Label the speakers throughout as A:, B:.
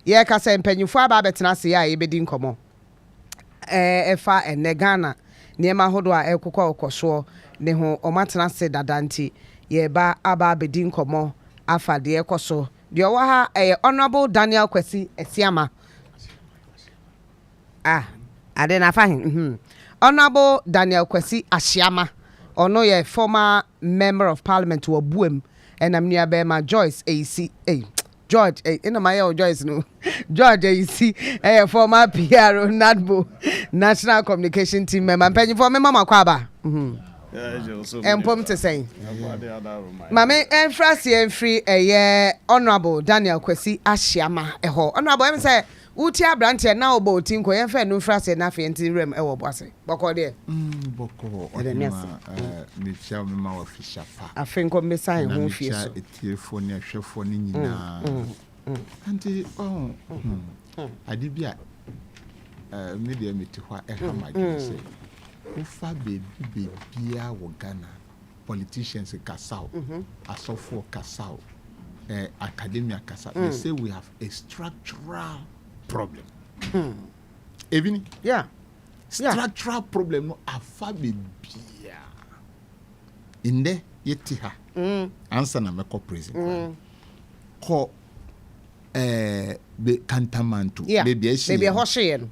A: ye ka se mpanyimfo aba betena se ya ye bedi nkomo efa Ghana niema hodo a ekokọ okoso ne ho omatena se dadanti ye ba aba bedi nkomo afa de ekoso de owa ha Honorable Daniel Kwesi Esiama ade na fahin Honorable Daniel Kwesi Asiama ono ye former member of parliament wa buem enam nia be ma Joyce AC George ina my Joyce no George AC former PR NADBO National Communication Team member penny for me mama kwaba empom te say mama enfrasi enfri Honorable Daniel Kwesi Asiama Honorable em say uti abrante na obo tinko yen fa no frase na fe nti rem ewo boase boko de
B: boko onima me fia me ma official pa
A: afenko me sign ho fie so
B: telefone ahwefo ni nyina anti adi bia me de me ti hwa e ha madwe se ufa baby bia wo Ghana politicians kasao asofo kasao academia kasao they say we have a structural problem. Even structural problem no afa bibia. Inde yeti ha. Answer na me ko president. Ko be kantamantu baby
A: hoshe no.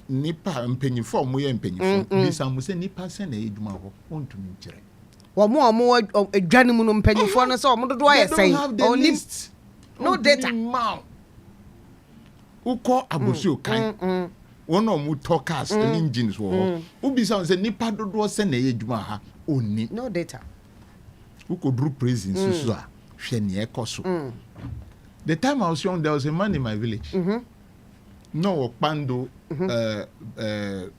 B: Nipa mpanyifo mo ye mpanyifo. Bisa mo se nipa se na eduma ho ontumi nkire.
A: Omo adwane mu no mpanyifo no se omo dodo aye sei.
B: Only
A: no data.
B: Uko abusio kan one of mu talkers engines wo ubisa say nipa dodo se na edwuma ha oni
A: no data
B: uko drew prisons so a hwe ne ekoso the time I was young there was a man in my village no Pando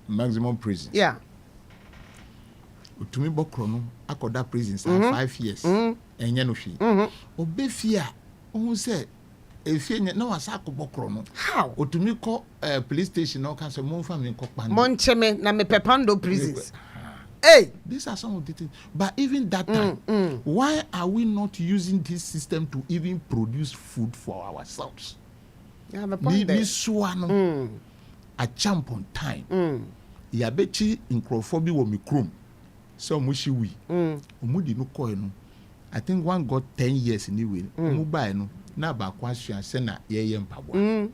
B: maximum prison utumi bokro no akoda prisons 5 years enye no hwe obefia ohun say efie na wasa akobokro no
A: how
B: otumi ko police station no can say mon family ko Pando
A: moncheme na me Pepando prisons. Hey,
B: these are some of the things. But even that time, why are we not using this system to even produce food for ourselves?
A: You have a point there.
B: A champ on time. Yabechi incrophobia wo mikrum. So mushi we. Omudi no ko no. I think one got 10 years anyway. Mubai no. Na ba kwasua se na ye mpabwa.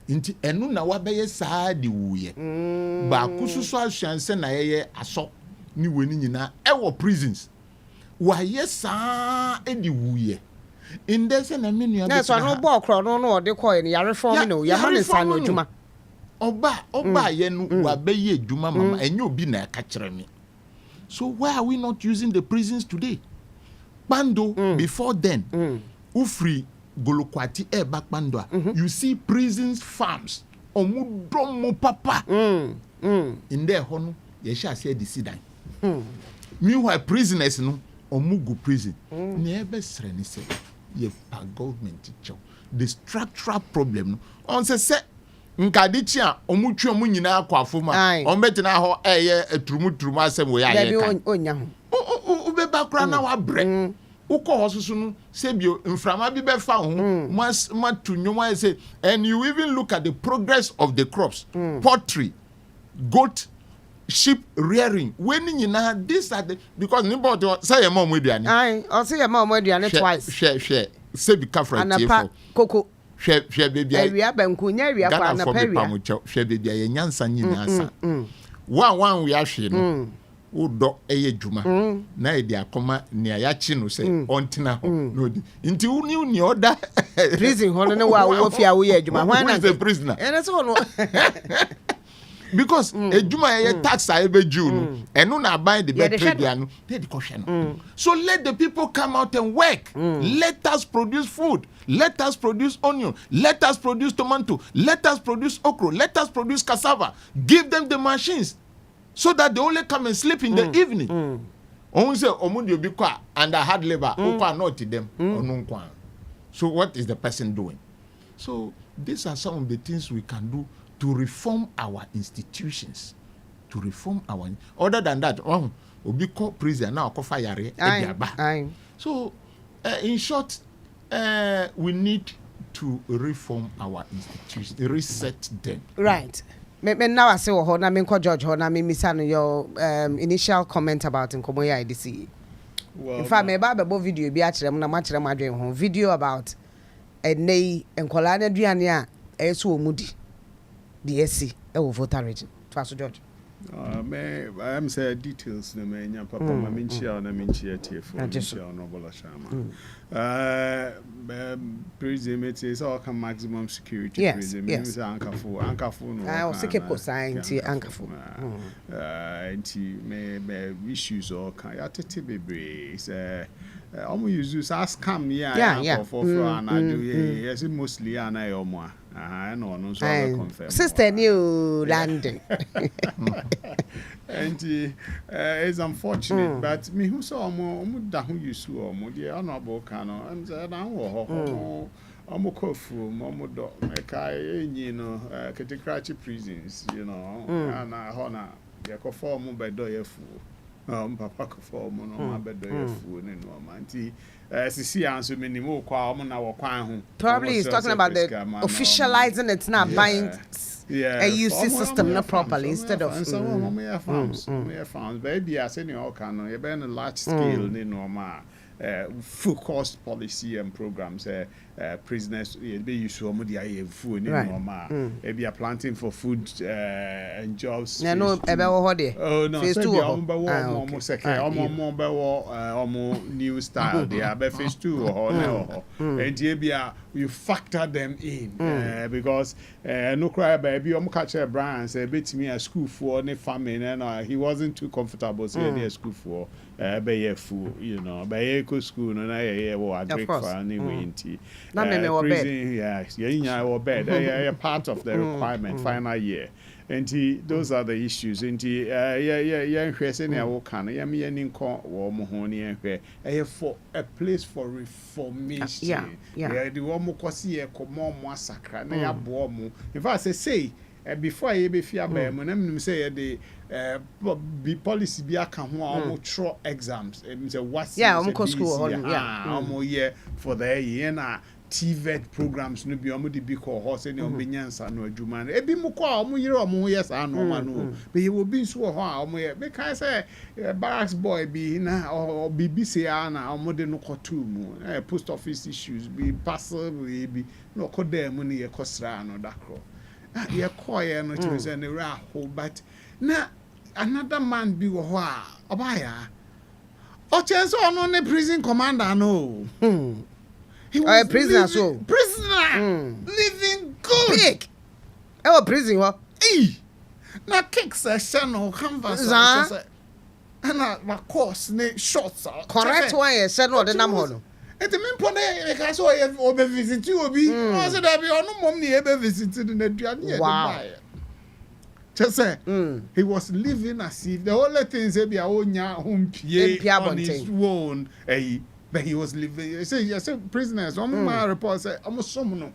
B: Inti enu na wabeye saa di wuye. Ba kususu asua se na ye aso ni weni nyina ewo prisons. Wa ye saa edi wuye. Inde se na menu ya.
A: Na so no bo okro no de ko ni ya reform no ya man san no adwuma.
B: Oba ye no wabeye adwuma mama enye obi na ka kire me. So why are we not using the prisons today? Pando before then. Ufri Golokwati back Pando. You see prisons farms. Omudomo papa. In there hono ye sha say the sidan. Meanwhile prisoners no omugu prison. Never sreni say ye pa government teacher. The structural problem no on say nkadichi a omutwe omu nyina akwafoma ombetena ho turumuturumu asem wo ya ye kan
A: onya ho
B: ubeba kra na wa bre uko hosusu no sebio mframa bi be fa ho matu nyoma say and you even look at the progress of the crops poultry goat sheep rearing when nyina this are the because nobody say your mom aduane
A: o say your mom aduane twice
B: share sebi kafra
A: tiefo koko
B: hwe baby
A: awia banku nya awia kwa na pawia
B: hwe baby ya nyansa nyina asa wan we ahwe no udo dwuma na edi akoma ne ayachi no say ontina ho no di nti uni oda
A: prison ho no wa wo fia wo ye dwuma ho na
B: the prisoner
A: ene so no
B: because ejuma ye tax a ebeju no eno na buy the better dia no dey the question no so let the people come out and work let us produce food, let us produce onion, let us produce tomato, let us produce okra, let us produce cassava, give them the machines so that they only come and sleep in the evening. On say omudio bi kwa and hard labor okwa not to them onunkwa. So what is the person doing? So these are some of the things we can do to reform our institutions, to reform our other than that obi call prison now call fire. So in short we need to reform our institutions, reset them.
A: Right. Me now I say ho na me ko George ho na me misa no your initial comment about nkomo ya IDC. Well, in fact, me ba be video bi a kire na ma kire ma dwen ho video about enei enkola na duane a eso omudi the SC e wo voter region. Faso George.
C: I'm say details no me nya papa ma me nchia na me nchia tiefo nchia no bola shama. Prison it is all can maximum security prison. Me say ankafo no.
A: I say keep society ankafo.
C: Me issues all can ya tete bebre say use as scam for and I do yes mostly and I omo I know no so I confirm
A: sister new landing
C: and it's unfortunate but me who saw omo da who you saw omo dey honorable kano and say na wo omo kofu omo do make enyi no Ketikrachi prisons you know and na ye ko form by do ye fu papa ko form no ma be do ye fu ni no manti sisi anso minimo kwa omo na wo kwan ho
A: probably he's talking about the officializing it now buying a UC system not properly instead of
C: some farms baby as any all can you be on a large scale ni normal focused policy and programs prisoners be use some the food in normal be a planting for food and jobs
A: no
C: oh no
A: phase 2
C: almost new style they are phase 2 or and you factor them in because no cry baby catch a brand say bet me a school for any famine and he wasn't too comfortable saying a school for be food you know by school no na agree for anyway inti prison yes yeah bed part of the requirement final year and those are the issues and hwe say na wo kan ya me ni nko wo mo ho ni hwe for a place for reformation the wo mo kwasi e komo mo asakra na ya bo mo in fact say before you be fear by mo na me say the be policy be aka ho a tro exams me say what
A: school
C: for the year na TVET programs no be omo de bi call horse any ombenyansa no adwuma no ebi mu kwa omo yire omo yes ano ma no be ye will be so ho a omo ye make I say barracks boy be na or BBC na omo de no kotu mu post office issues be parcel be no kodem no ye kosra no dakro ye koye no to say ne ra ho but na another man be wo ho a obaya o chance ono ne prison commander no he was
A: prisoner
C: living good
A: big prison what
C: na kick session or canvas and na course ne shots
A: correct one yes said no the nam ho no
C: et me pone e ka so o be visit obi o say da bi onu mom ne e be visit na duane e buy just say he was living as if the only things e bia onya humpie on his own but he was living. I say prisoners. My report said almost some no.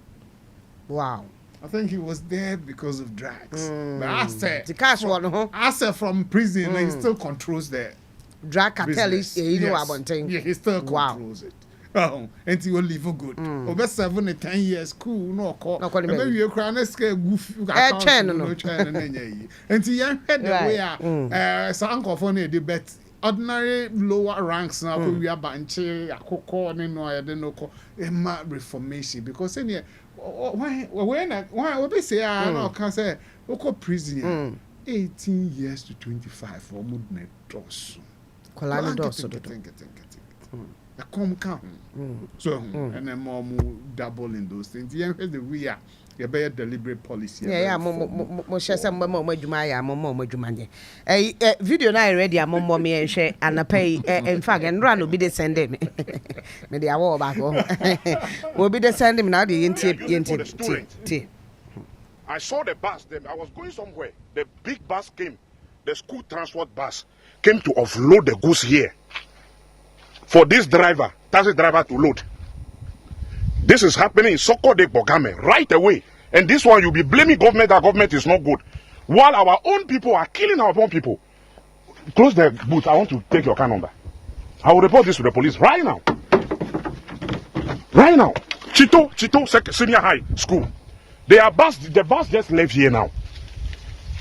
A: Wow.
C: I think he was there because of drugs. But I said
A: the cash one,
C: I said from prison, he still controls the
A: drug cartel. You know about thing.
C: Yeah, he still controls it. Oh, and he will live for good. Over 7 or 10 years, cool, no call. No, maybe you cry and scare goof. And he had the way uncle for the bet. Ordinary lower ranks now we are banche akoko ne no I don't know reformation because any why we be say no can say oko prison 18 years to 25 for mudne dos
A: kolani dos
C: come so and then more double in those things the we are you better deliberate policy
A: mo share some mo adwuma ya mo adwuma nye video na ready mo me hwe anapay in fact enra no be dey send me me dey awo back wo be dey send me now dey yenti
D: I saw the bus then I was going somewhere the big bus came the school transport bus came to offload the goods here for this taxi driver to load. This is happening in Soko de Bogame right away. And this one, you'll be blaming government that government is not good. While our own people are killing our own people. Close the booth. I want to take your car number. I will report this to the police right now. Right now. Chito Senior High School. The bus just left here now.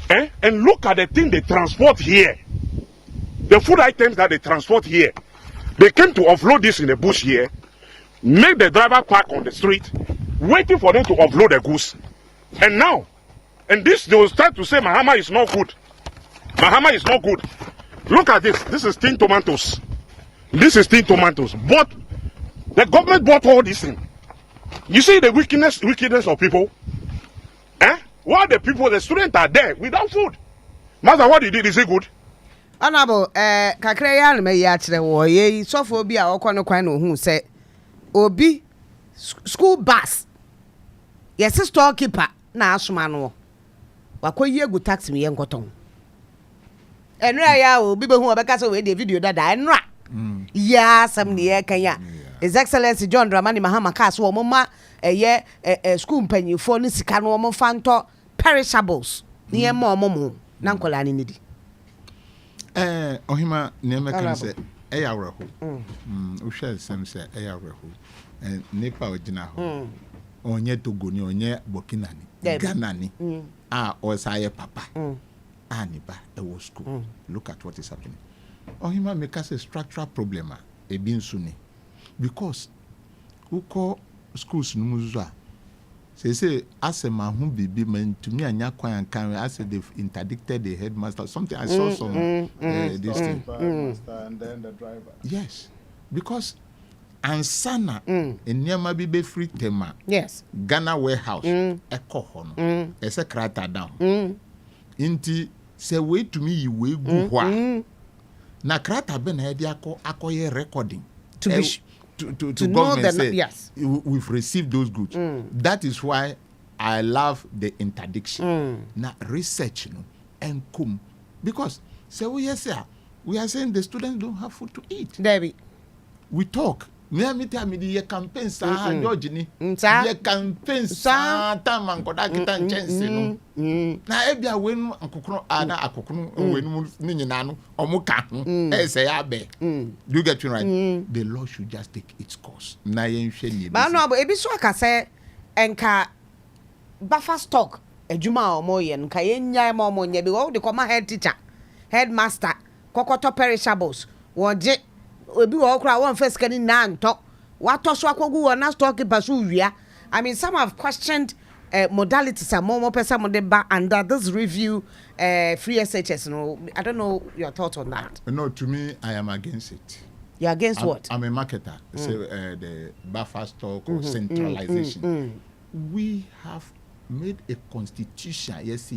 D: And look at the thing they transport here. The food items that they transport here. They came to offload this in the bush here, make the driver park on the street, waiting for them to offload the goods. And now, this they will start to say Mahama is not good. Mahama is not good. Look at this. This is tin tomatoes. This is tin tomatoes. But the government bought all this thing. You see the wickedness of people? While the students are there without food. Master, what you did, is it good?
A: Honorable, kakra ya me ya kire wo ye sofo bi a okọ no kwan no hu se obi school bus yes storekeeper na asoma no wakoyi egu taxi me ye nkoton enra ya obi be hu obeka se we de video dada enra ya sam ne ye kan ya His Excellency John Dramani Mahama ka so wo ma school mpanyifo no sika no wo fanto perishables ne ye ma omo na nkola ne nidi
B: Ohima neme kan se eyawreho o hwe sem se eyawreho nipa ogina ho onye Togo ni onye Burkina ni Ghana ni osaye papa ni ba e wo school look at what is happening. Ohima make us a structural problem e bi nsu ni because who call schools no muzo say asema hu bibi man to me anya kwan kan I said they've interdicted the headmaster something I saw some this thing
C: and then the driver.
B: Yes, because ansana enyama bi be free tema
A: yes
B: Ghana warehouse ekoho no ese krata down inti say we to me yi we gu ho a na krata be na e de akoye recording
A: to be
B: to
A: know
B: government say
A: yes
B: we've received those goods. That is why I love the interdiction. Now research and come because so we are saying the students don't have food to eat.
A: Debbie,
B: we talk. Me the campaign sa George ni. Ye campaign sa time an koda kita nchensee no. Na ebia wenu akokoro ana akokoro wenu ni nyina no omo ka ho e say abe. Do you get me right? The law should just take its course. Na yen hwe ni.
A: Ba no abo ebi so aka say enka buffer stock adwuma omo ye nka yenya ma omo nya bi wo de koma head teacher headmaster kokoto perishables woje obi wo kra won first can na nto wato so akogu wona storekeeper so wia. I mean some have questioned modalities and more person mo de ba under this review free SHS no. I don't know your thoughts on that.
B: No, to me I am against it.
A: You're against what?
B: I'm a marketer. Say the buffer stock or centralization. We have made a constitution. Yes,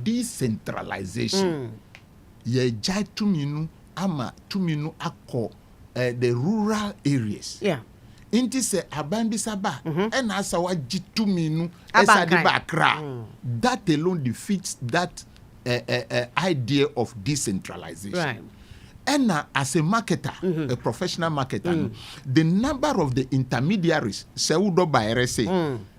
B: decentralization. Ye jai tuminu ama tuminu ako the rural areas.
A: Yeah.
B: Inti se abambi saba and asa wa jituminu esa di bakra. That alone defeats that idea of decentralization.
A: Right.
B: And as a marketer, a professional marketer, the number of the intermediaries seudo bayre say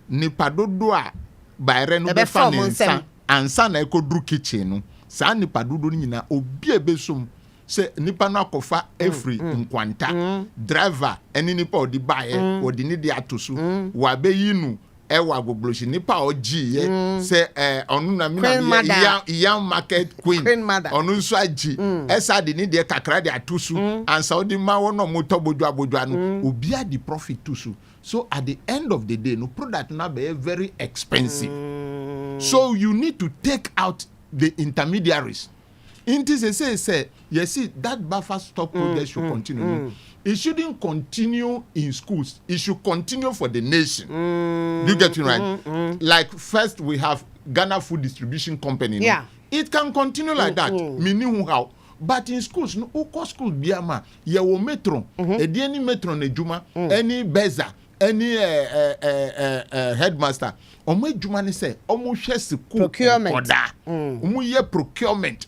B: nipadodo a bayre no be fa nensa ansa na ekodru kitchen no sa nipadodo nyina obi ebesum se nipa no akofa every nkwanta driver eni nipa odi baye odi ni de atosu wa be yinu ewa gogloshi nipa oji ye se onu na mi na young market queen onu nso aji esa de ni de kakra de atosu ansa odi ma wono moto bodwa no obi a the profit tusu. So at the end of the day no product na be very expensive. So you need to take out the intermediaries. Inti say you see that buffer stock project should continue. It shouldn't continue in schools. It should continue for the nation. Do you get me right? Like first we have Ghana Food Distribution Company.
A: Yeah.
B: It can continue like that. Meaning how? But in schools, no school biama, ye wo metro, any metro ne juma, any beza, any headmaster. Omo juma ne say, omo share school
A: procurement.
B: Omo ye procurement.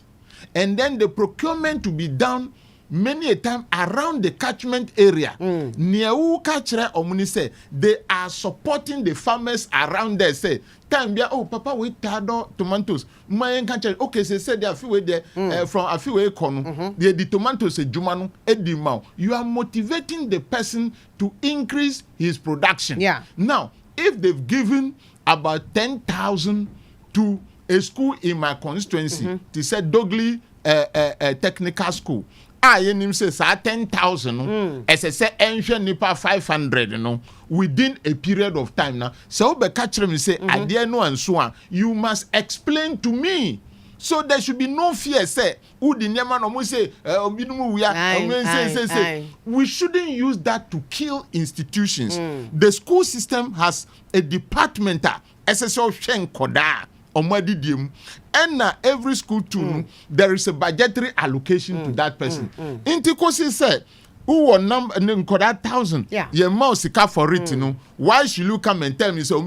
B: And then the procurement to be done many a time around the catchment area. Near catcher omuni say they are supporting the farmers around there. Say, time bia oh papa we tado tomatoes. My catcher okay say they are few there from a few kono. The tomatoes say jumano edimau. You are motivating the person to increase his production.
A: Yeah.
B: Now, if they've given about 10,000 to a school in my constituency, they said Dogley Technical School. Yenim says 10,000 as I say ancient nipa 500 within a period of time now. So be catch me say adie no and so on. You must explain to me. So there should be no fear. Say, we shouldn't use that to kill institutions. The school system has a department, SSO Shenkoda, and every school too, there is a budgetary allocation to that person. Intikosi said, who were number 1,000?
A: Yeah.
B: Your mouse for it, Why should you come and tell me so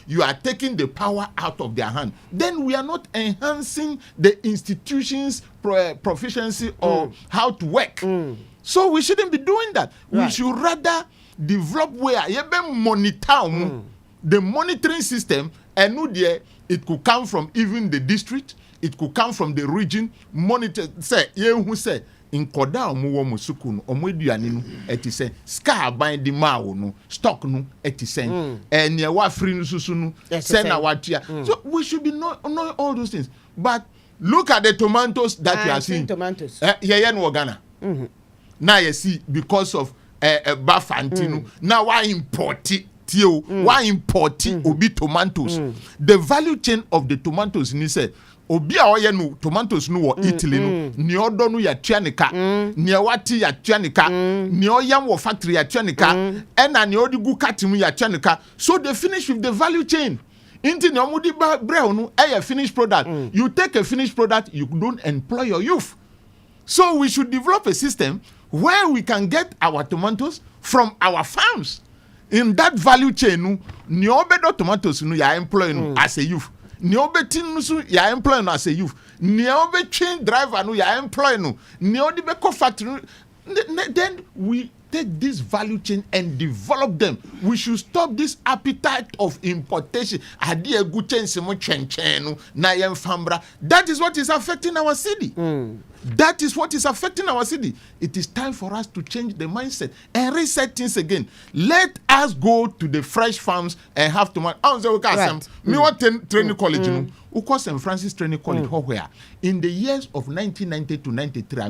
B: you are taking the power out of their hand? Then we are not enhancing the institution's proficiency or how to work. So we shouldn't be doing that.
A: Right.
B: We should rather develop where you monitor the monitoring system, and it could come from even the district, it could come from the region. Monitor say who say in koda omo musuku no omo eduane no etise ska ban di ma wo no stock no etise ene wa free no susu no say na watua. So we should be know all those things. But look at the tomatoes that we are seeing.
A: Tomatoes.
B: No Ghana. Now you see because of Bafantino. Now why import it? Why import obi tomatoes? The value chain of the tomatoes ni say obi a oye no tomatoes no wo Italy no ni odo no ya tuanika ni awati ya tuanika ni oyam wo factory ya tuanika ena ni odigu katimu ya tuanika. So they finish with the value chain. Inti ni omudi bre no a finished product. You take a finished product, you don't employ your youth. So we should develop a system where we can get our tomatoes from our farms. In that value chain, ni obedo tomatoes no ya employ no as a youth. Ni obetin no so ya employ no as a youth. Ni obe train driver no ya employ no. Ni odibeko factory. Then we take this value chain and develop them. We should stop this appetite of importation. Adi egu chain semo chen na yem fambra. That is what is affecting our city. That is what is affecting our city. It is time for us to change the mindset and reset things again. Let us go to the fresh farms and have to me what training college Uko St. Francis Training College where in the years of 1990 to 93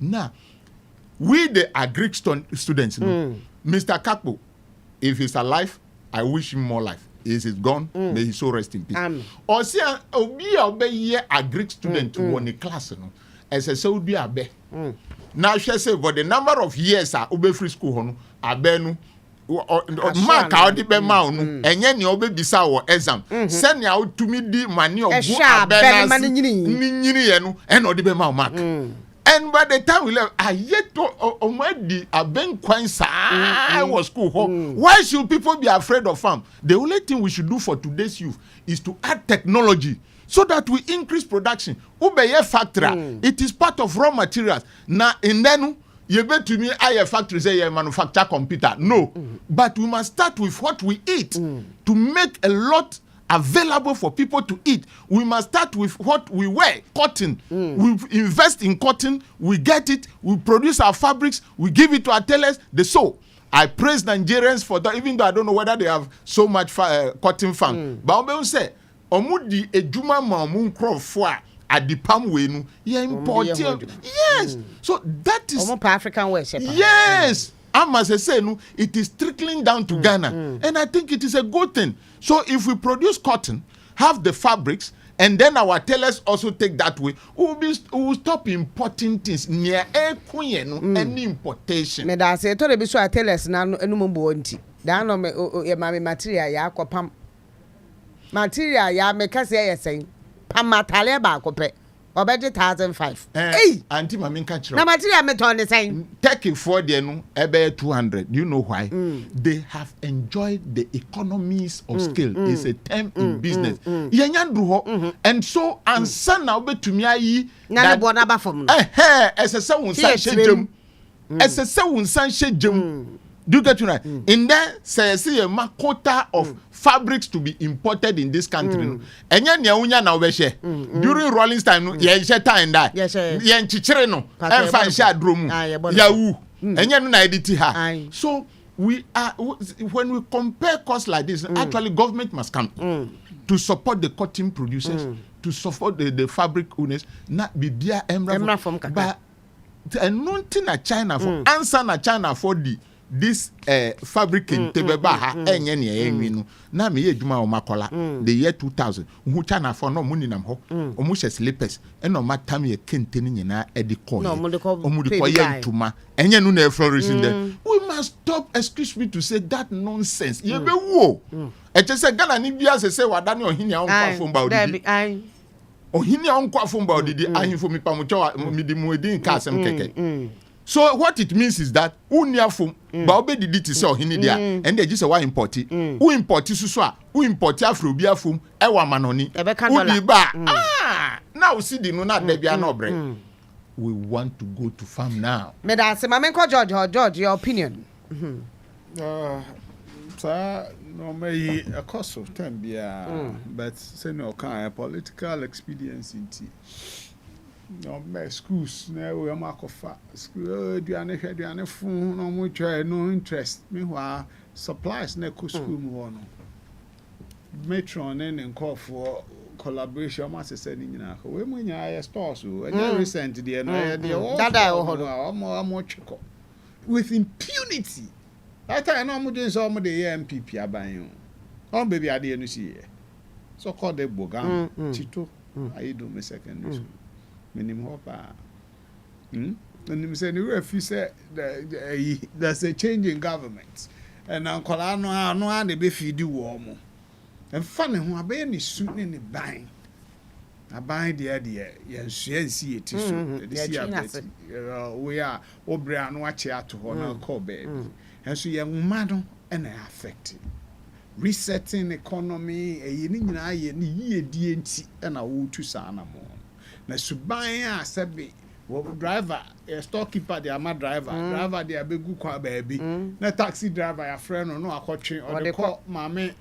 B: now we the agric students Mr. Kakpo, if he's alive, I wish him more life. Is it gone? May his soul rest in peace. Or see obi obey agric student won a class as a so be abe. Now she say for the number of years obe free school hono abenu mark out the ma no enye ne obe bisa wo exam send ya utumi di mani ogu abena nyini ye no e no de be ma mark. And by the time we left, I yet to already aben kwansa I was school. Why should people be afraid of farm? The only thing we should do for today's youth is to add technology so that we increase production. Ubeye factory, it is part of raw materials. Now in then you bet to me I factory say you manufacture computer. No. But we must start with what we eat to make a lot available for people to eat. We must start with what we wear, cotton. We invest in cotton, we get it, we produce our fabrics, we give it to our tailors, they sew. I praise Nigerians for that, even though I don't know whether they have so much cotton farm. But I say, omudi ejuma ma omunkro at the palm way no, yes. So that is
A: African way.
B: Yes. I must say, no, it is trickling down to Ghana. And I think it is a good thing. So if we produce cotton, have the fabrics, and then our tailors also take that way, we will stop importing things near any importation.
A: Me da say to the biso tailors na enu mbo nti. Da no me material ya akopam. Material ya me kase ya sen. Pam matale ba akopɛ. Obedi 1,500.
B: Hey, Auntie Mami catch
A: Na material me turn the same.
B: Turkey for the no ebe 200. You know why? They have enjoyed the economies of scale. It's a term in business. Yenyandu ho. And so ansa na obetumi ayi
A: Na bo na ba fam no.
B: Ese won san shejem. Ese won san shejem. Do you get me right? In there, say a quota of fabrics to be imported in this country. Enya nya unya na obehye. During Rollins time no, ye she time that. Ye nchichire no. Enfa sha dromu. Ya wu. Enya no na editi ha. So we are when we compare costs like this, actually government must come to support the cotton producers, to support the fabric owners, not be bia emra from but nothing na China for answer na China for this fabric in Tebeba enye ne enwi no na me ye dwuma o makola the year 2000 hu China for no money nam ho o mu slippers e no matam ye kente ni nyina e de call o mu de ko ye ntuma enye no na flourishing there. We must stop, excuse me to say, that nonsense. Ye be wo e che se Ghana ni bia se wada ne ohini a onko afomba odidi ohini a onko afomba odidi ahimfo mi pamocho mi di mu edin ka asem keke. So what it means is that uniafum ba obedidi ti say ohini dia and they just say why import it. Who import susu a who import afrobiafum e wa manoni. Udi ba now see the no na there bia no bre. We want to go to farm now.
A: Me da say Mamenko George your opinion.
C: Sir, no may a cost of time bia but say no kind political expediency. No me schools na we makofa school aduane fun no mo try no interest me wa supplies na ko school mu no metron and for collaboration ma se ni nyina ko we mu nya stores o anya recent there no there
A: dada o hodo
C: amo chiko with impunity that time no mo dey so mo dey MPP aban o baby ade no see so called the bogan tito I do me secondary school minimum hopa. And him say the refi say there's a change in government. And uncle no they be feed warm. And funny who abe ni suit ni buying. I buy the idea, see it so. We are Obra and watch out to honor call baby. And so young madam and affected. Resetting economy, a yin ye DNT and a wood to sana more. Na subaya sabi wo driver storekeeper dey ama driver dey abegu kwa baabi na taxi driver ya friend no akotwe o de call mame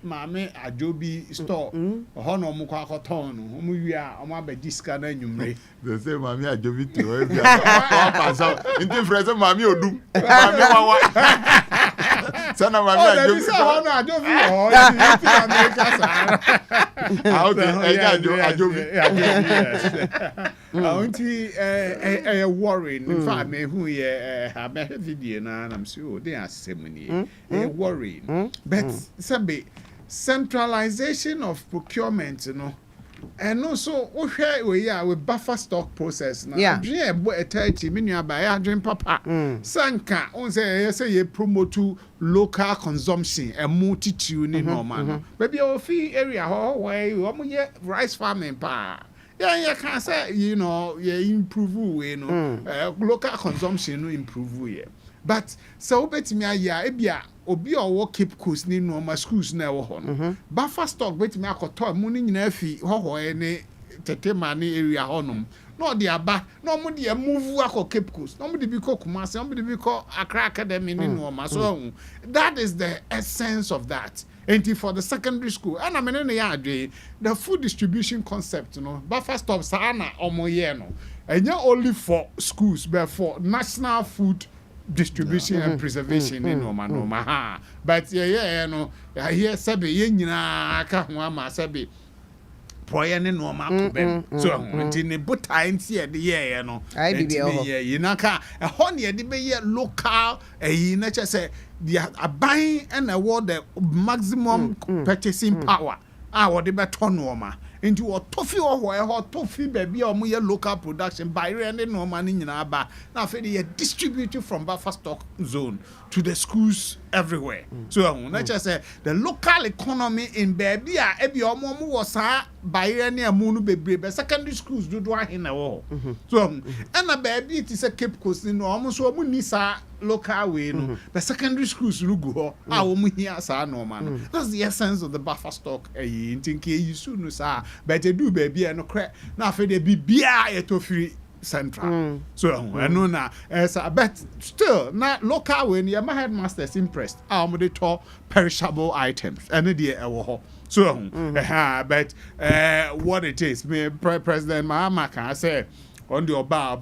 C: ajobi store ho no mo kwa akoton no mo wi a o ma ba diska na nwumre
B: they say mame ajobi to o bia pass out into friend say mame odum mame wawa sana mame ajobi
C: so ho no ajobi ho ti America sa
B: how the ajobi
C: I worrying. In fact, me who have a video now, and I'm sure they are similar. Worrying, but sabi centralization of procurement, you know, and also we are with buffer stock process now.
A: Yeah,
C: a 30 minute by drink papa. Sanka, on say you promote to local consumption and multitude in normal. Maybe your fee area where you rice farming pa. Yeah, can say, you know, improve, you know, local consumption improve. But so bet me ebia obi owo keep coast ni normal schools na wo ho no. Buffer stock bet me akoto mu ni nyina fi ho ne tete mani area honum. No de aba, no mo de move akọ Cape Coast. No mo de bi ko Kumasi, no mo de bi ko Accra Academy ni normal. So that is the essence of that. And for the secondary school, and I mean, the food distribution concept, you know, buffer stop sana omoyeno, and not only for schools, but for national food distribution and preservation in Noma. But yeah, no, I hear Sabi Yena Kahama Sabi. Poyane no ma problem so nti ne time see the year you know I be you know ka e ho ne de be local na che say they are buying and award the maximum purchasing power what they be turn no ma nti wo tofi ho tofi baby o mo ye local production by rende no ma ni nyina ba na fe dey distribute from buffer stock zone to the schools everywhere. So not just say the local economy in baby ebi omo was by any amunu bebre secondary schools do in a war. So and a baby it is a Cape Coast no almost so munisa local way no the secondary schools no go here sa no man. That's the essence of the buffer stock think you soon no sa but they do baby no crack now for the bibia etofiri central. So I know now but still not local when your headmasters impressed they talk perishable items and the so but what it is me President Mahama can say on the Oba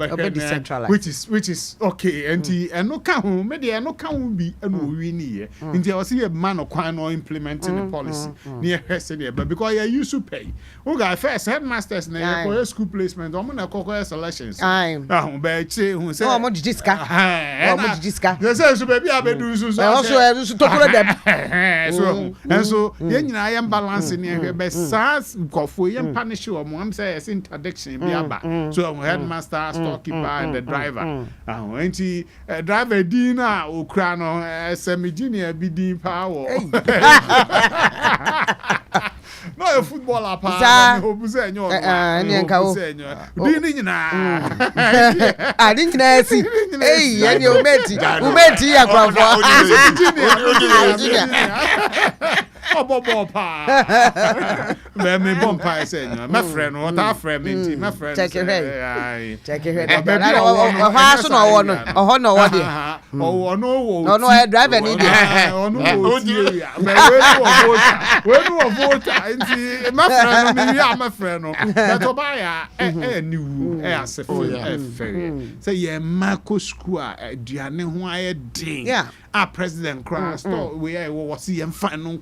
C: which is okay and no can media no can be and we need until I see a man of quite no implementing the policy near her but because you used to pay got first headmasters na school placement I'm gonna call selections but say who say
A: oh mo diska
C: they say so baby abedu so
A: also to kuro dem
C: so and so yen nyina I am balancing here but sans nkofo yen punish o mo am say is interdiction bi aba so headmaster, storekeeper, and the driver. Driver Dina Ukrano semi-junior BD power. No, a footballer part. Who say no? I didn't
A: see. Hey, and you met
C: me bompa say no my friend what our friend me my friend
A: check your head so no no what there no driver need
C: we vote my friend no but obaya new asefo say ye Marco school aduane ho aye din president class we was see em fan no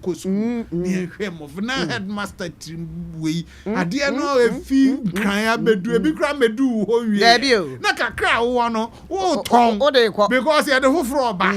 C: near him of na headmaster we ade no efi kran abedu ebi kran medu ho wie na kakra wo no wo ton because you the foforo oba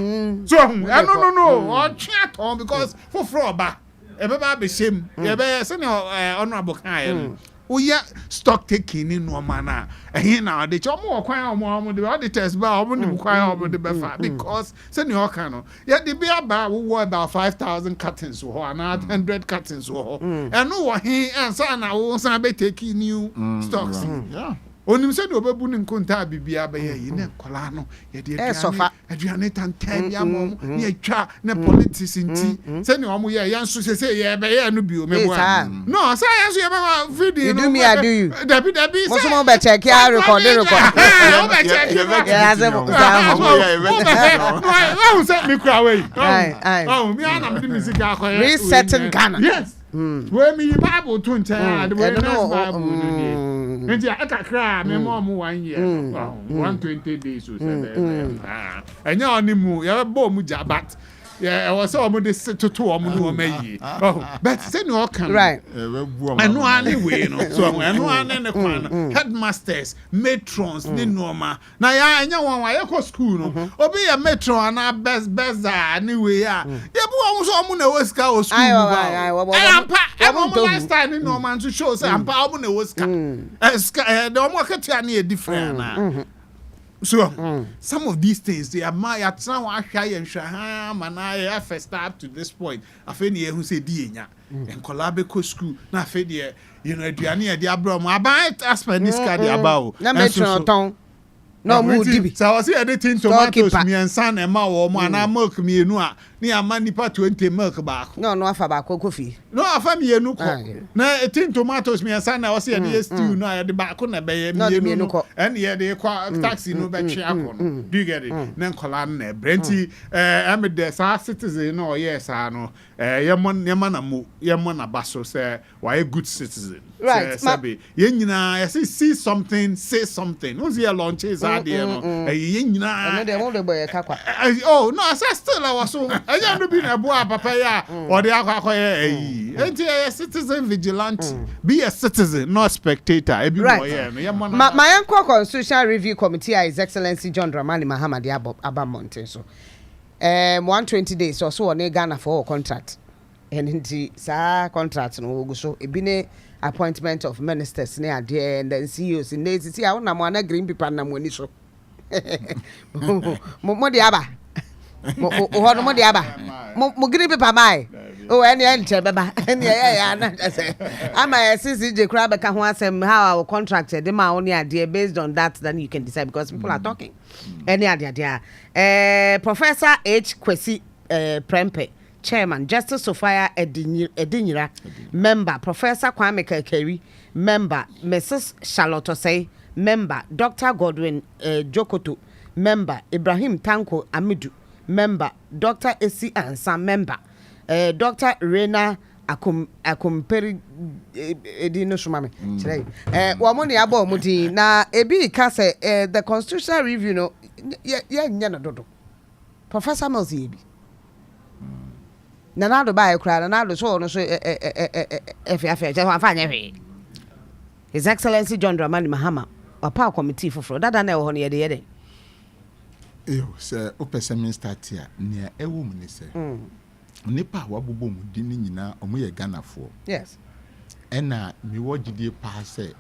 C: so no o twa ton because foforo oba e be ba be shem e be se ne honorable kan Oya stock taking in no mana. And now they chomo kwan the auditors ba omo kwan the befa because send your cano. Yet the beer bar will about 5,000 curtains or 100 curtains or and no he and son I won't be taking new stocks. Yeah. Onim said obebu ni nkonta bibia be ye ne kola no ye de aduane tantan ya mom ne atwa ne politics nti se ne omo ye yanso se ye be ye no bio me bo no say yanso ye be video no
A: me I do you
C: dabi
A: mo so mo be check ya record yeah say mo
C: say me kra we oh me ana me music akwa
A: resetting Ghana
C: yes when me Bible to enter the way Bible and I cry, my mom 1 year, 120 days, so and you're on the move, you're a bomb jabat. Yeah, I was almost to 2 or more, maybe. Oh, but say no can
A: right.
C: And no anyway, no. So and one and the headmasters, matrons, the norma. Now, I know why I go school, no. Or be a matron and our best anyway. Yeah, but almost all moon was cow school. I am last time in Norman to show some power on the West. The market near different. So some of these things they are my at some shy and shaham and I first start to this point. I feel who say Dienya and Colabeco school. Now fed you know Diania Diabro. I buy it as per this card about
A: no more DB.
C: So I was here anything tomatoes me and son and ma or man milk me no near money part 20 milk back.
A: No afa ba coffee.
C: No afa me no na a tin tomatoes me and son I was here the stew no at the back on be me no and here they taxi no be do you get it? Then Colan Brenty am the citizen no yes I know yamana basso say why a good citizen.
A: Right.
C: Sabi I see something say something. Who's here launches oh no I said still I was so I don't be a boy papa ya or the alcohol citizen vigilante be a citizen not spectator
A: right. My uncle Constitutional Review Committee His Excellency John Dramani Mahama Abamonte so 120 days or so on Ghana for contract and the contract no go so ebine appointment of ministers near there and then CEOs in days see I want na green people na money so mo de aba Ho no de aba. Mo green paper mai. Oh, any beba. Any I'm a CCJ crab can how our contract the ma only idea based on that then you can decide because people are talking. Any idea. Professor H. Kwesi Prempe, Chairman, Justice Sophia Edinyira, Member, Professor Kwame Kekeri, Member, Mrs. Charlotte Osei, Member, Dr. Godwin Jokoto, Member, Ibrahim Tanko Amidu, Member, Dr. Esi Ansa, Member, Dr. Rena Akumperi Edino Shumame. Wamoni abo muti na ebi kase the constitutional review no nyana dodo. Professor Mozi ebi. Nanado ba ekra nanado so no so efe je wan fa nye His Excellency John Dramani Mahama opa committee for dada na ho no yede
B: sir opesem start here near ewo mu ni sir nipa wabobo mu di ni nyina omo ye Ghana for
A: yes
B: ena mi wo gidie pa say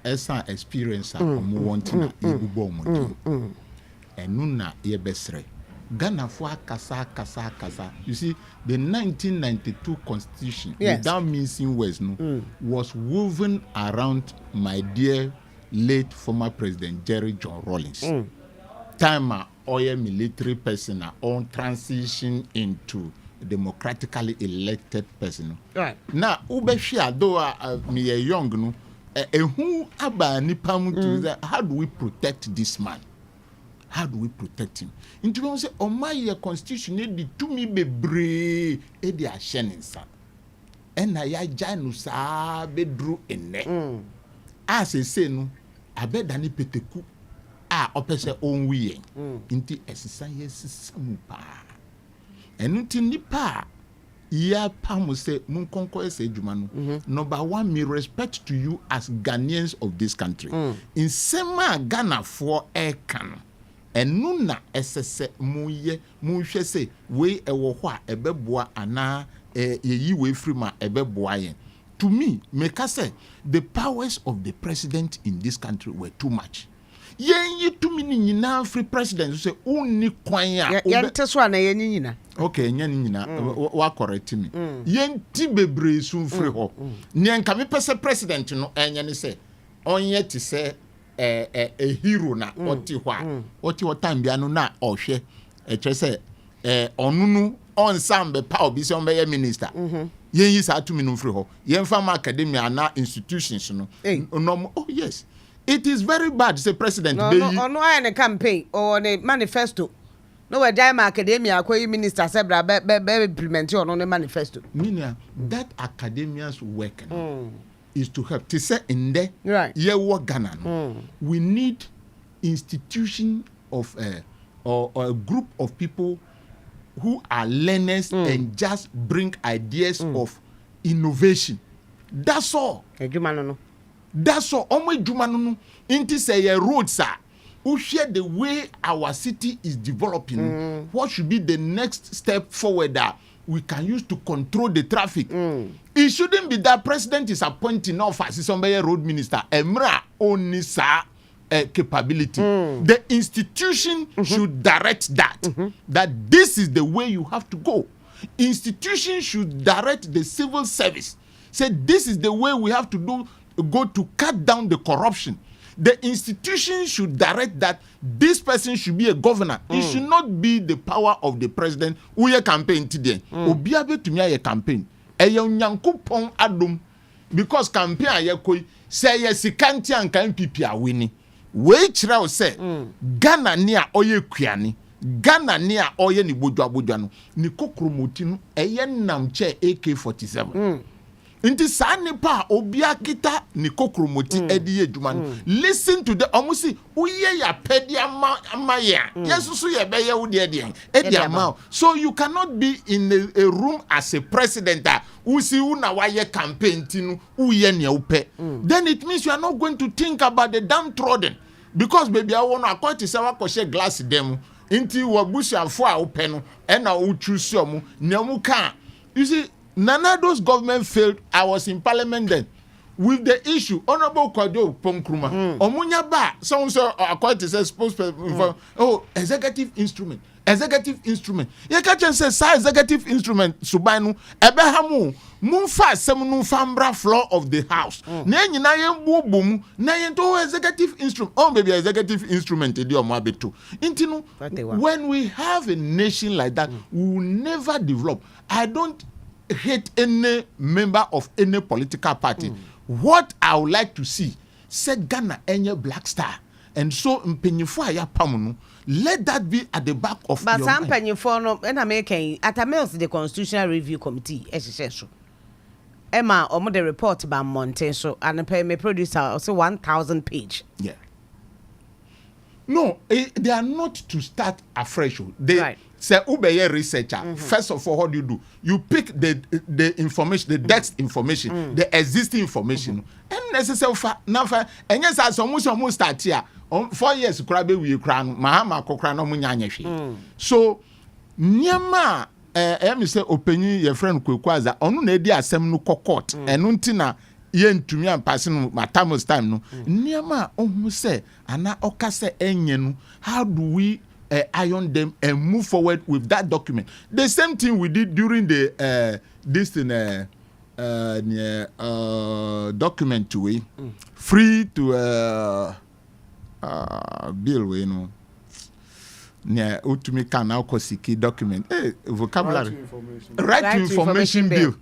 B: esa experience omo want na yebubo mu di enu na ye besre Ghana for kasa. You see, the 1992 constitution, without mincing words, was woven around my dear late former president Jerry John Rawlings. Time oil military person on transition into democratically elected person.
A: Right.
B: Now, ubeshia though me a young no, who aba nipa mu to how do we protect this man? How do we protect him? Into we say, oh my constitution, the to me bebre, the ashenensa. And I janu sa bedru ene. As I say no, I bet dani peteku. Opese on we. Inti exercise samupa. And unti nipa. Ya pamu say mun konko ese jumanu. Number one, me respect to you as Ghanaians of this country. In sema Ghana for can. Enu na esese muye muhwe se we ewo ho a ebeboa ana yeyi we free ma ebeboa yen. To me, make say the powers of the president in this country were too much. Yen yi to me nyina free president say uni kwan a
A: yen teso na yen nyina.
B: Okay, yen nyina wa correct me. Yen ti bebre sun free ho. Nyen ka me pese president no enye ne say onye ti say a hero na oti hwa oti otambia no na ohwe eche se onunu onsambe pa obi se onbe minister yen yi sa atumi no free ho yen fama academia na institutions no no oh yes it is very bad say president
A: no ono an campaign or the manifesto no we die academia akoyi minister sebra be implement ono ne manifesto
B: meaning that academia's work is to help to say in there
A: right
B: Ghana we need institution of or a group of people who are learners and just bring ideas of innovation. That's all. That's all. Omo ejuma no inti say roads are who share the way our city is developing. What should be the next step forward that we can use to control the traffic? It shouldn't be that president is appointing off as somebody road minister. Emra only sa capability. The institution should direct that. That this is the way you have to go. Institution should direct the civil service. Say this is the way we have to go to cut down the corruption. The institution should direct that this person should be a governor. It should not be the power of the president. Uye campaign today. Obiabe to me a campaign. Eye nyankopon adom because campaign ayekoi say yes kanti anka MPP a winning. We chira say Ghana ni a oye kuani. Ghana ni a oye ni bodwa no. Ni kokromoti no eye namche AK47. Inti sa nipa obia kita ni kokromoti edi edwuma no. Listen to the omusi uye ya pedi ama ya. Yesusu ye be ye wo de edi ama. So you cannot be in a room as a president usi una wa ye campaign tinu uye ne upe. Then it means you are not going to think about the downtrodden because baby I want to say wa ko glass dem inti wabusiafo a upe no e na wo choose omu ne mu kan. You see Nanado's government failed. I was in parliament then. With the issue, Honorable Kwajo Ponkruma, Omunya ba, someone said, according to spokesperson, executive instrument. executive instrument. You can say executive instrument subanu ebehamu munfa semunu fambra floor of the house. Na nyina yen bobom na yen to executive instrument. Oh baby executive instrument edi omo abeto. Intinu when we have a nation like that, we will never develop. I don't hate any member of any political party. What I would like to see, said Ghana any black star. And so let that be at the back of
A: but
B: your
A: some
B: mind.
A: no and American at a mills the Constitutional Review Committee SHS. Emma omo the report by Mountain so and pay me producer also 1,000 page.
B: Yeah. No, they are not to start afresh. They say ubeye researcher. First of all, what do you do? You pick the information, the text information, the existing information. And necessary for now and yes, as almost start here. 4 years krabe we kran mahama kokra no munyanya hwe. So nyama me say opinion your friend kwekwaza onu na edi asem no court enu ntina ye ntumi ampase no matamos time no nyama ohun say ana okase enye no how do we iron them and move forward with that document? The same thing we did during the this thing document we free to bill we know near ultimate can now kosiki document vocabulary right to information bill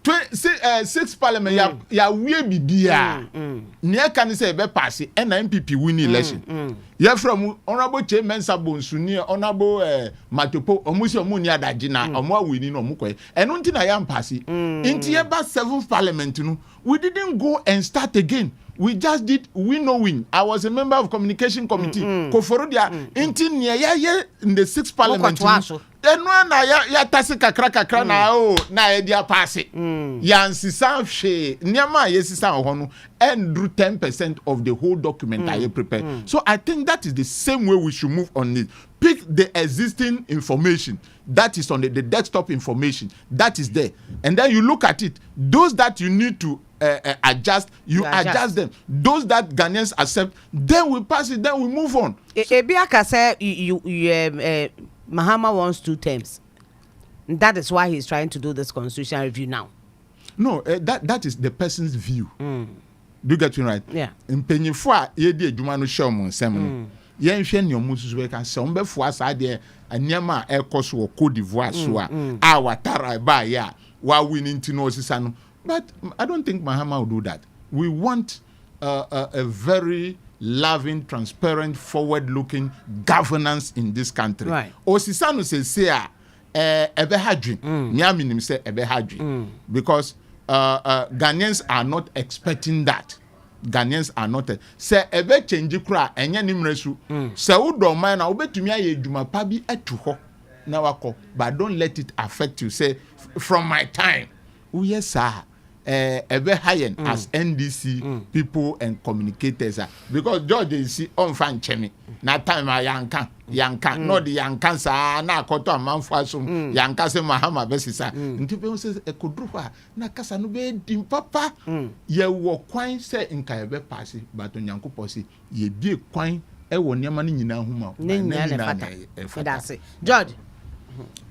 B: 6 parliament ya we bibia near can say be pass and MPP win election ya from honorable chairman sabonsu near honorable matopo omusi omuni adaji na omo win no mukwe and until na yam pass into about 7th parliament no we didn't go and start again. We just did win. I was a member of communication committee. Koforodia inti near in the 6th parliament. Then one ya tasi kakra na na edia pass it. Yansisa she nyama yesisa ohono and drew 10% of the whole document I prepared. So I think that is the same way we should move on it. Pick the existing information that is on the desktop information that is there, and then you look at it. Those that you need to adjust, you adjust them. Those that Ghanaians accept, then we pass it. Then we move on.
A: Ebiaka said Mahama wants 2 terms. That is why he's trying to do this constitutional review now.
B: No, that is the person's view. Do you get me right?
A: Yeah.
B: In Penifua, ye di edwuma no show mo nsem. Ye nhwe ne omususu we kan se ombe fua sa de anyama ekoso wo Cote d'Ivoire so a watara ba ya wa winning to no sisa no. But I don't think Mahama will do that. We want a very loving, transparent, forward-looking governance in this country.
A: Right.
B: Osisano say ebe hadwin. Nyami nim say ebe hadwin. Because Ghanaians are not expecting that. Ghanaians are not. Say ebe change kura enye nimresu. Say udo man na obetumi aye adwuma pa bi etu ho na wako. But don't let it affect you. Say from my time. Oh yes sir. Ebe high as NDC people and communicators because George is on fan chemi na time yankan no the yankan sa na akoto amanfo asum yankan se Mahama besisa nti pe say ekodru ha na kasa no be dim papa ye wo kwan say nka ebe pass but onyankopɔ say ye bie kwan e wo niam na nyina huma
A: na that's it. George.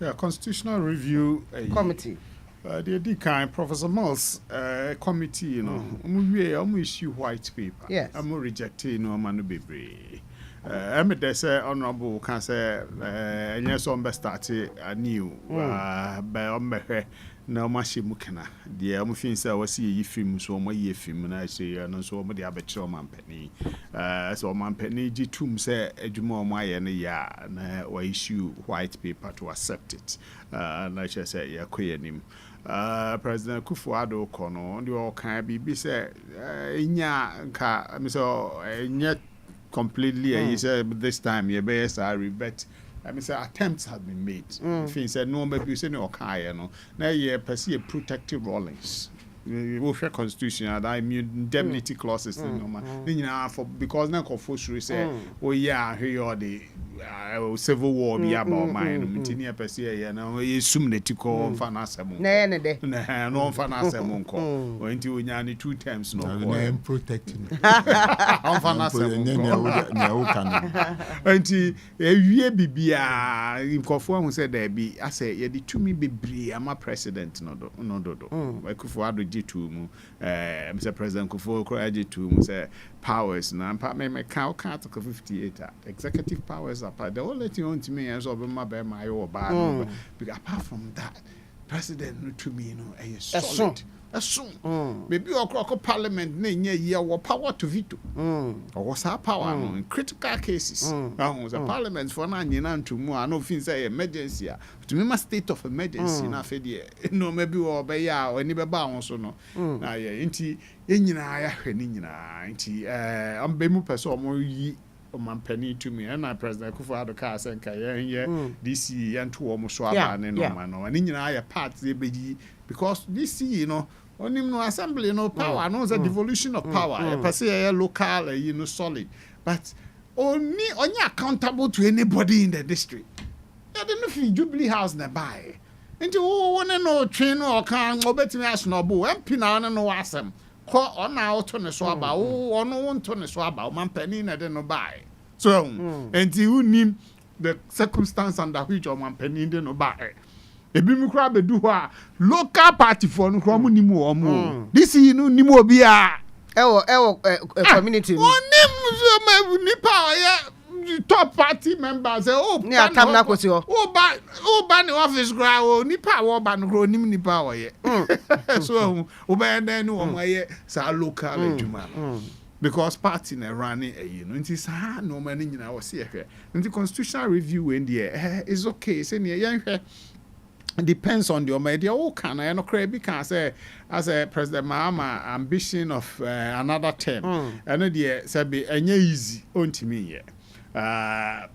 C: Yeah, constitutional review
A: Committee.
C: The kind Professor Mills committee, you know, we issue white paper.
A: Yes.
C: I'm rejecting no man be brave. They say honorable can say and yes on best started anew by no mashi mukana. The Amufin was see film so my year film and I say and so many other man penny. So man penny G2 say Jumo my and ya or issue white paper to accept it. And I just say yeah queer him. President Kufuor Kono the all kind be say inya ka me so inya completely he said this time you be sorry but I mean say attempts have been made. If he said no maybe you say no okay no now you pursue protective rulings we share constitution and indemnity clauses for because na confusion say oh yeah here all the civil war be about mine ntini apese ye na yesum netiko mfa na asem
A: na ne de
C: na no mfa na asem nko nti onya ni 2 times no
B: na protecting
C: mfa na asem
B: na wo kan
C: nti ewie bibia nkofo hu say da bi ase ye de tumi bebre ama president no do Akufo ado G2 mu Mr President Akufo kra G2 mu say powers na me count article 58 executive powers are the only thing on to me as of my bad because apart from that president no to me solid assume maybe or parliament na ye power to veto or was our power no in critical cases was a parliament for na nyina ntomu no fin say emergency to me my state of emergency na fe de no maybe or be ya oni be ba won so no na ye nti enyina ya hwe ni nyina nti ambe mu pese o mo yi Mampeni to me and President Akufo-Addo ka senka ye DC yanto wo mo so aba ne no ma no ani nyina ya part they be because DC onim no assembly power no the devolution of power per se local solid but only accountable to anybody in the district they no fit Jubilee House na buy nti wo no train or kan obetimi asnobo MP na no asem ko ona auto ne so aba wo no wonto ne so aba mampani na de no buy so enti unim the circumstance under which mampani de no buy ebi mi kra bedu ho a local party for no kra mo nim wo mo this nim obi a
A: ewo community
C: onim so nipa ya top party members say
A: ni atam na kwesi ho
C: ba ni office gra o nipa wo ba no kro nim nipa wo ye so o ba den no mo ye sa local adwuma because party na running nti sa no man nyina wo se ehwe nti constitutional review and there is okay say ne yan hwe depends on your media o can I no cry because as a President Mahama ambition of another term and there say be enye easy ontimi ye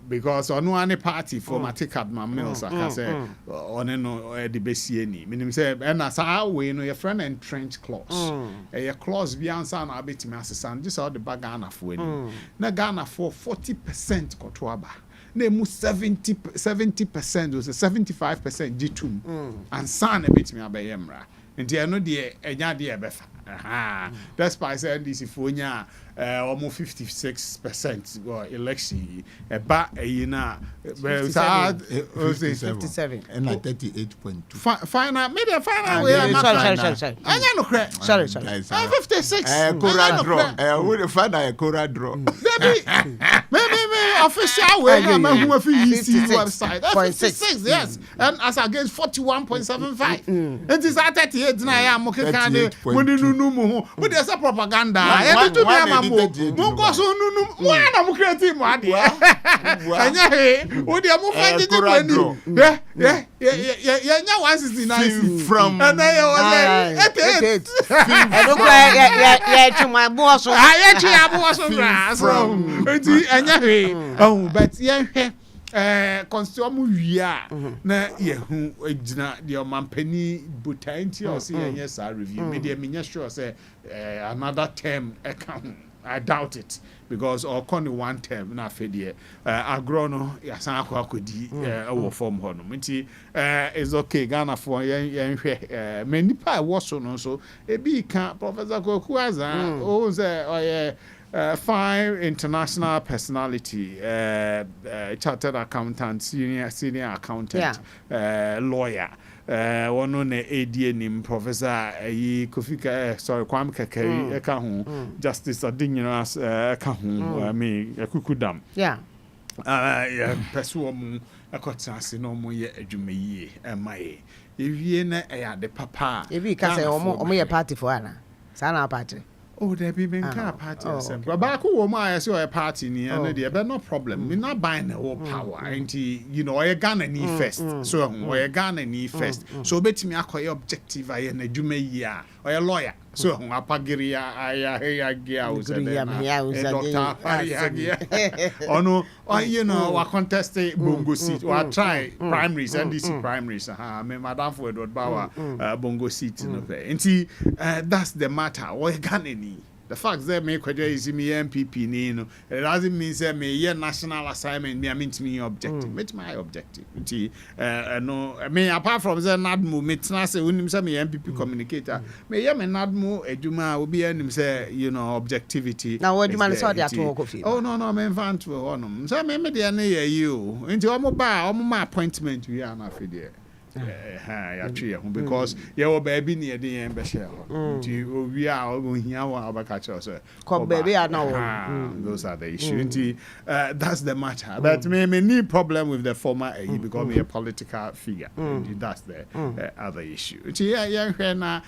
C: because Onua any party for Matic Mills I say on no the besie ni meaning say na sa we no your friend entrench clause a clause bi ansa na abetimi asesan just all the Ghana for any na Ghana for 40% kotoaba na mu 70% was 75% G2 and san abetimi abayemra nti eno de enya de ebefa that's why I said this ifonya almost 56% election ba na
A: 57
B: and 38.2
C: final media final we
A: sorry
C: anya no cre
A: sorry
C: 56
B: Cora draw we final a Cora draw
C: me official way na mahu afi EC website 56 yes and as against 41.75 it is at 38 na ya mo kekan de mo ni nunu mu ho mo de say propaganda e bi to be ama mo ko so nunu mo na mo create mo ade anya he o de mo fa je kwani ya nya 169
B: from
C: and then was 88
A: e do kwa ya chuma bo so
C: ya chia bo so bra so enti anya he but ya hwe constitution mu wia na ye hu egina de mampani butanti o se ye sa review me de me sure say another term I doubt it because or con one term na fedie agro no ya san akodi e form ho no nti is okay Ghana for ye hwe me nipa wo so no so e bi ka Professor Kokuaza o say fine international personality, chartered accountant, senior accountant, lawyer. One on ADN name Professor Kofi Kwame Kakari Ekahu, Justice Adiniras Ekahu, me Kukudam.
A: Yeah.
C: Persuam a cotasi no more edumeye, and my. If ye na the papa,
A: if you can say, or party for Anna, Sana party.
C: Oh, there be been car party but back home I saw a party near there, but no problem. We're not buying the whole power. And a Ghana need first. So a Ghana need first. So bet me acquire objective I in a Jume year or a lawyer. So apagiri ya gia was Dr. Ono you know wa contest bongo seat wa try primaries NDC primaries me madam for Edward Bawa bongo seat no nti that's the matter we Ghanani. The fact that me kwaja is me MPP ni no it doesn't mean say me ye national assignment me mean to me objective meet my objective nti no me apart from say nadmu me tena say unim say me MPP communicator me ye me nadmu eduma obi anim say you know objectivity
A: now what do man say dey ato kofi
C: oh no me fan to honum say me dey na ye you nti omo ma appointment we are na fide because you were baby near the end we are here baby those are the issues. That's the matter. But me need problem with the former AE because a political figure. That's the other issue. Na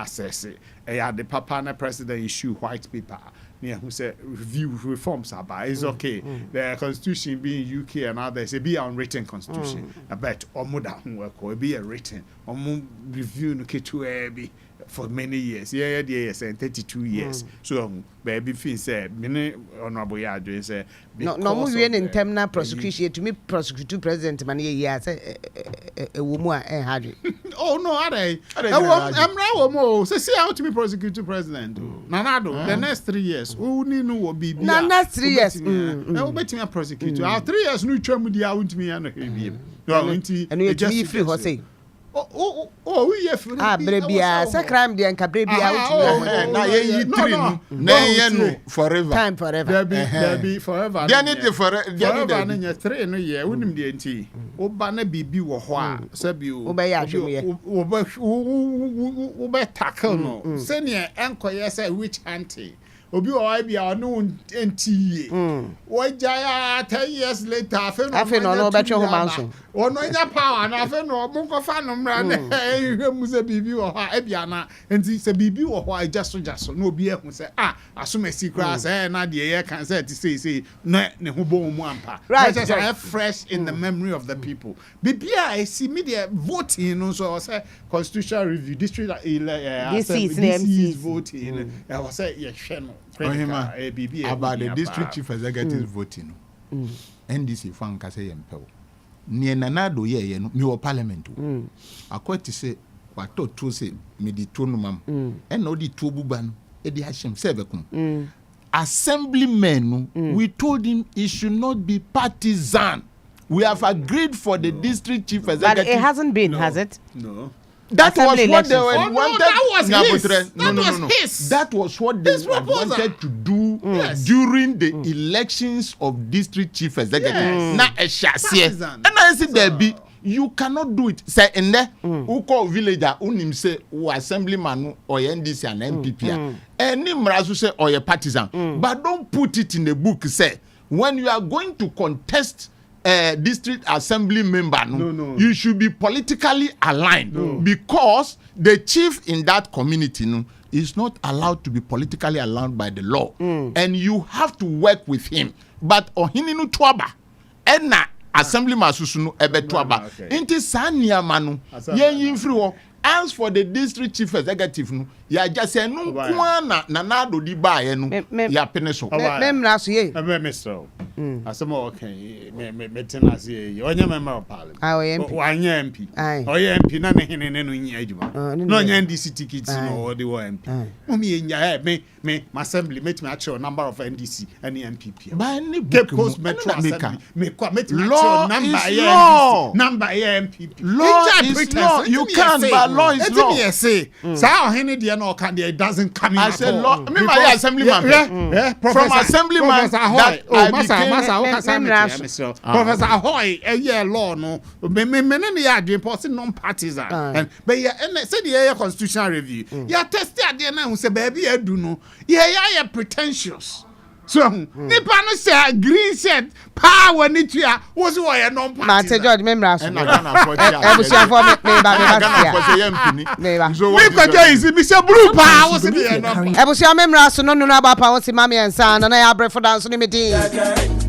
C: assess it. The Papa president issue white paper. Yeah, who said review reforms about it's okay. The constitution being UK and others, it be an unwritten constitution. I bet that work or be a written or review no K2 for many years. Yeah, 32 years. So baby Finn said, many honorable Yadrin said
A: no we in internal prosecution to me prosecute president man yes a woman and
C: oh no I'm now say how to be prosecute president Nanado the next 3 years who need no will be
A: next 3 years
C: will bet me prosecute 3 years no trim dia won't me and
A: you just free ho say
C: we have
A: brebia say crime dey nka brebia
B: na ye three na ye no forever
A: time forever
C: there be forever
B: there need the forever
C: na 3 no ye wonim dey nti oba na bibi wo ho a sabi o
A: oba ya hwemye
C: oba tackle no say ne enkoye say which auntie obi o ai bia no enti wajaya 10 years later afe
A: no betwe ho manso
C: ono nya power na afe no mo ko fa no mra na ehwe mu se bibi wo ha e bia na enti se bibi wo ho ajaso no obi ehun se asomasi kra se na de ye kan se ti say na ne ho bo mu ampa right fresh in the memory of the people bibia I see media voting no so say constitutional review district
A: this is
C: voting I was say ye hwe no
B: about the district chief executive voting NDC fan ka say yempel ne nanado ye no me wo parliament akwati say wato to say me di to no mam e na odi to buba no e di ahyem say bekum assemblymen we told him he should not be partisan. We have agreed for the district chief executive,
A: but it hasn't been, has it?
C: No.
B: That was what they wanted.
C: That was
B: what they wanted to do during the elections of district chief executive. Na SHS. And I said there be you cannot do it. Say in there, who call villager unim say who assemblyman or NDC and MPP. Any mrazu say or a partisan. But don't put it in the book. Say when you are going to contest district assembly member, you should be politically aligned because the chief in that community is not allowed to be politically aligned by the law, and you have to work with him. But ohininu tuaba ena assembly masusu ebe tuaba inti sania manu ye yinfri wo. As for the district chief executive no ya just say no kwa na nado di ba ye no ya peneso
A: memra so ye
C: Mr. Asema okay me tenase ye onye member of parliament wanya MP oye MP na ne hene ne no nya adwuma no nya NDC tickets no the MP me nya me assembly met me actual number of NDC and MPP
B: by any
C: post metro assembly me kwa met me number MPP
B: law is law you can't but law is law
C: say sa hene de no can it doesn't come in.
B: I said law me my assemblyman from assemblyman that
C: Professor Ahoy law no me ne ya adwen person non partisan and but ya say the constitutional review ya test there na hu say baby adu no ya pretentious. So, nipa no say green said power ni tua was why non party.
A: Ma te George memra so.
B: E na for tia.
A: E busia for me ba
B: so
C: we ko joy is me say blue power was the no.
A: E busia memra so no aba pa won si mama ensa na ya brefo dance ni me din.